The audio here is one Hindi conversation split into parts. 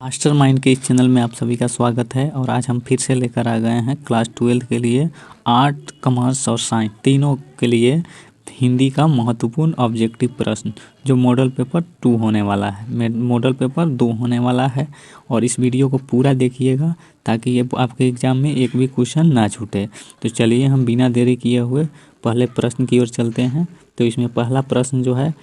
मास्टरमाइंड के इस चैनल में आप सभी का स्वागत है। और आज हम फिर से लेकर आ गए हैं क्लास 12 के लिए आर्ट, कॉमर्स और साइंस तीनों के लिए हिंदी का महत्वपूर्ण ऑब्जेक्टिव प्रश्न जो मॉडल पेपर 2 होने वाला है। मॉडल पेपर 2 होने वाला है और इस वीडियो को पूरा देखिएगा ताकि ये आपके एग्जाम में एक भी क्वेश्चन ना छूटे। तो चलिए हम बिना देरी किए हुए पहले प्रश्न की ओर चलते हैं। तो इसमें पहला प्रश्न जो है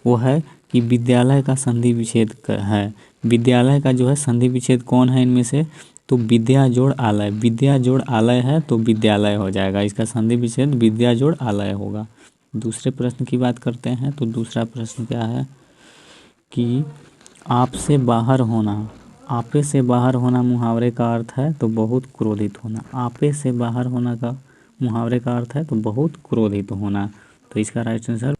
वो है कि विद्यालय का संधि विच्छेद है। विद्यालय का जो है संधि विच्छेद कौन है इनमें से? तो विद्या जोड़ आलय। विद्या जोड़ आलय है तो विद्यालय हो जाएगा। इसका संधि विच्छेद विद्या जोड़ आलय होगा। दूसरे प्रश्न की बात करते हैं। तो दूसरा प्रश्न क्या है कि आपसे बाहर होना। आपे से बाहर होना मुहावरे का अर्थ है तो बहुत क्रोधित होना। आपे से बाहर होना का मुहावरे का अर्थ है तो बहुत क्रोधित होना। तो इसका राइट आंसर।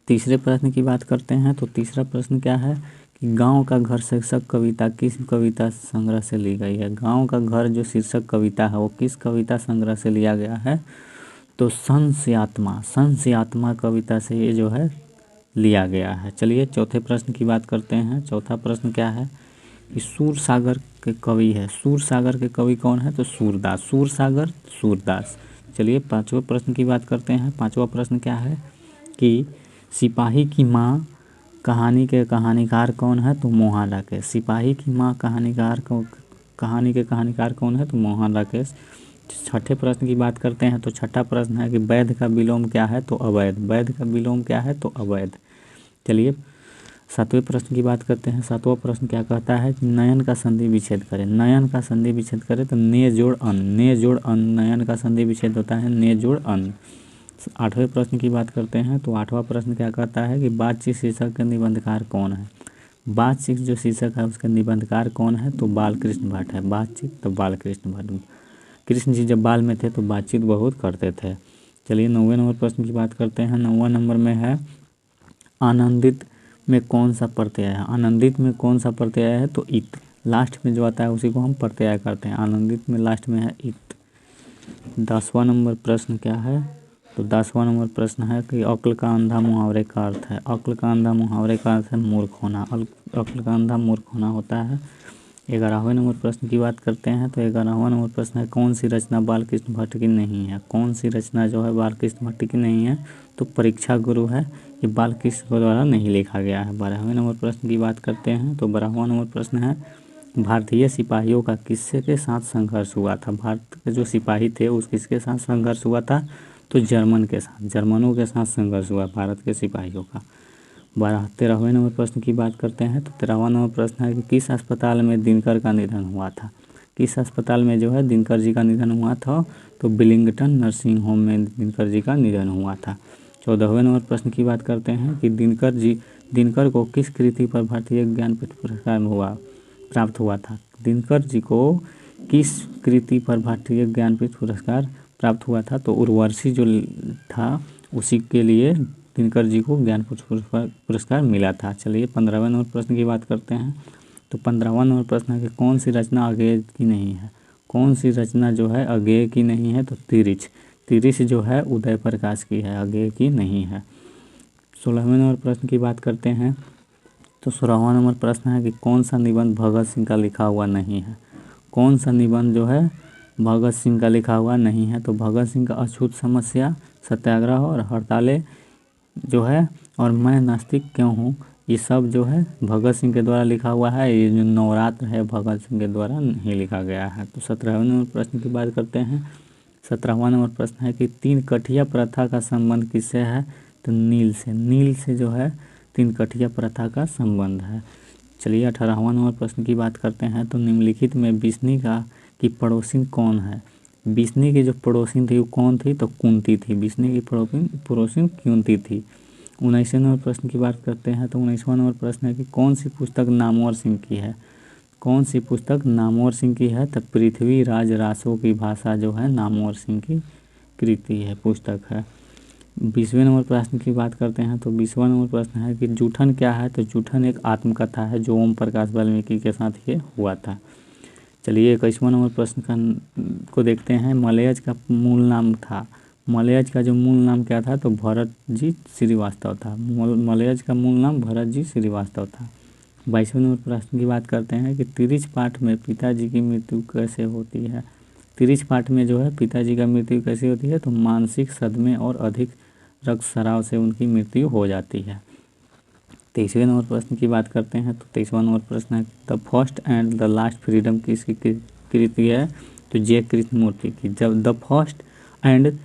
तीसरे प्रश्न की बात करते हैं। तो तीसरा प्रश्न क्या है कि गांव का घर शीर्षक कविता किस कविता संग्रह से ली गई है? गांव का घर जो शीर्षक कविता है वो किस कविता संग्रह से लिया गया है? तो संस्यात्मा कविता से ये जो है लिया गया है। चलिए चौथे प्रश्न की बात करते हैं। चौथा प्रश्न क्या है कि सूरसागर के कवि है। सूरसागर के कवि कौन है? तो सूरदास। सूरसागर सूरदास। चलिए पांचवें प्रश्न की बात करते हैं। पांचवा प्रश्न क्या है कि सिपाही की माँ कहानी के कहानीकार कौन है? तो मोहन राकेश। सिपाही की माँ कहानी के कहानीकार कौन है? तो मोहन राकेश। छठे प्रश्न की बात करते हैं। तो छठा प्रश्न है कि वैध का विलोम क्या है? तो अवैध। वैध का विलोम क्या है? तो अवैध। चलिए सातवें प्रश्न की बात करते हैं। सातवां प्रश्न क्या कहता है कि नयन का संधि विच्छेद करें। नयन का संधि विच्छेद करें तो ने जोड़ अन। ने जोड़ अन नयन का संधि विच्छेद होता है ने जोड़ अन। आठवें प्रश्न की बात करते हैं। तो आठवां प्रश्न क्या कहता है कि बातचीत शीर्षक के निबंधकार कौन है? बातचीत जो शीर्षक है उसके निबंधकार कौन है? तो बालकृष्ण भट्ट है। बातचीत तो बालकृष्ण भट्ट। कृष्ण जी जब बाल में थे तो बातचीत बहुत करते थे। चलिए 9वें नंबर प्रश्न की बात करते हैं। 9वां नंबर में है आनंदित में कौन सा प्रत्यय है? आनंदित में कौन सा प्रत्यय है? तो इत। लास्ट में जो आता है उसी को हम प्रत्यय करते हैं। आनंदित में लास्ट में है इत। 10वां नंबर प्रश्न क्या है? तो 10वां नंबर प्रश्न है कि अक्ल का अंधा मुहावरे का अर्थ है। अक्ल का अंधा मुहावरे का अर्थ है मूर्ख होना। अक्ल का अंधा मूर्ख होना होता है। 11वें नंबर प्रश्न की बात करते हैं। तो 11वां नंबर प्रश्न है कौन सी रचना बालकृष्ण भट्ट की नहीं है? कौन सी रचना जो है बालकृष्ण भट्ट की नहीं है? तो परीक्षा गुरु है। ये बालकृष्ण के द्वारा नहीं लिखा गया है। 12वें नंबर प्रश्न की बात करते हैं। तो 12वां नंबर प्रश्न है भारतीय सिपाहियों का किससे के साथ संघर्ष हुआ था? भारत के जो सिपाही थे उस किसके साथ संघर्ष हुआ था? तो जर्मन के साथ। जर्मनों के साथ संघर्ष हुआ भारत के सिपाहियों का। 13वें नंबर प्रश्न की बात करते हैं। तो 13वां नंबर प्रश्न है कि किस अस्पताल में दिनकर का निधन हुआ था? किस अस्पताल में जो है दिनकर जी का निधन हुआ था? तो विलिंगटन नर्सिंग होम में दिनकर जी का निधन हुआ था। 14वें नंबर प्रश्न की बात करते हैं कि दिनकर को किस कृति पर भारतीय ज्ञानपीठ पुरस्कार प्राप्त हुआ था? दिनकर जी को किस कृति पर भारतीय ज्ञानपीठ पुरस्कार प्राप्त हुआ था? तो उर्वशी जो था उसी के लिए दिनकर जी को ज्ञानपीठ पुरस्कार मिला था। चलिए 15वें नंबर प्रश्न की बात करते हैं। तो 15वां नंबर प्रश्न है कि कौन सी रचना अगेय की नहीं है? कौन सी रचना जो है अगेय की नहीं है? तो तिरिछ। तिरिछ जो है उदय प्रकाश की है, अगेय की नहीं है। 16वें नंबर प्रश्न की बात करते हैं। तो 16वां नंबर प्रश्न है कि कौन सा निबंध भगत सिंह का लिखा हुआ नहीं है? कौन सा निबंध जो है भगत सिंह का लिखा हुआ नहीं है? तो भगत सिंह का अछूत समस्या, सत्याग्रह और हड़तालें जो है और मैं नास्तिक क्यों हूँ, ये सब जो है भगत सिंह के द्वारा लिखा हुआ है। ये जो नवरात्र है भगत सिंह के द्वारा नहीं लिखा गया है। तो 17वें नंबर प्रश्न की बात करते हैं। 17वां नंबर प्रश्न है कि तीन कठिया प्रथा का संबंध किससे है? तो नील से। नील से जो है तीन कठिया प्रथा का संबंध है। चलिए 18वां नंबर प्रश्न की बात करते हैं। तो निम्नलिखित में बिस्नी की पड़ोसिन कौन है? बिस्नी की जो पड़ोसिन थी वो कौन थी? तो कुंती थी। बिस्नी की पड़ोसिन कुंती थी। 19वें नंबर प्रश्न की बात करते हैं। तो 19वां नंबर प्रश्न है कि कौन सी पुस्तक नामवर सिंह की है? कौन सी पुस्तक नामवर सिंह की है? तो पृथ्वीराज रासो की भाषा जो है नामवर सिंह की कृति है, पुस्तक है। 20वें नंबर प्रश्न की बात करते हैं। तो 20वां नंबर प्रश्न है कि जूठन क्या है? तो जूठन एक आत्मकथा है जो ओम प्रकाश वाल्मीकि के साथ ये हुआ था। चलिए 21वां नंबर प्रश्न को देखते हैं। मलयज का मूल नाम था। मलयज का जो मूल नाम क्या था? तो भरत जी श्रीवास्तव था। मलयज का मूल नाम भरत जी श्रीवास्तव था। 22वें नंबर प्रश्न की बात करते हैं कि तिरिच पाठ में पिताजी की मृत्यु कैसे होती है। तिरिच पाठ में जो है पिताजी का मृत्यु कैसे होती है, तो मानसिक सदमे और अधिक रक्तस्राव से उनकी मृत्यु हो जाती है। 23वें नंबर प्रश्न की बात करते हैं तो 23वां नंबर प्रश्न है the first and the last freedom किसकी कृति है, तो जे कृष्णमूर्ति की। जब द फर्स्ट एंड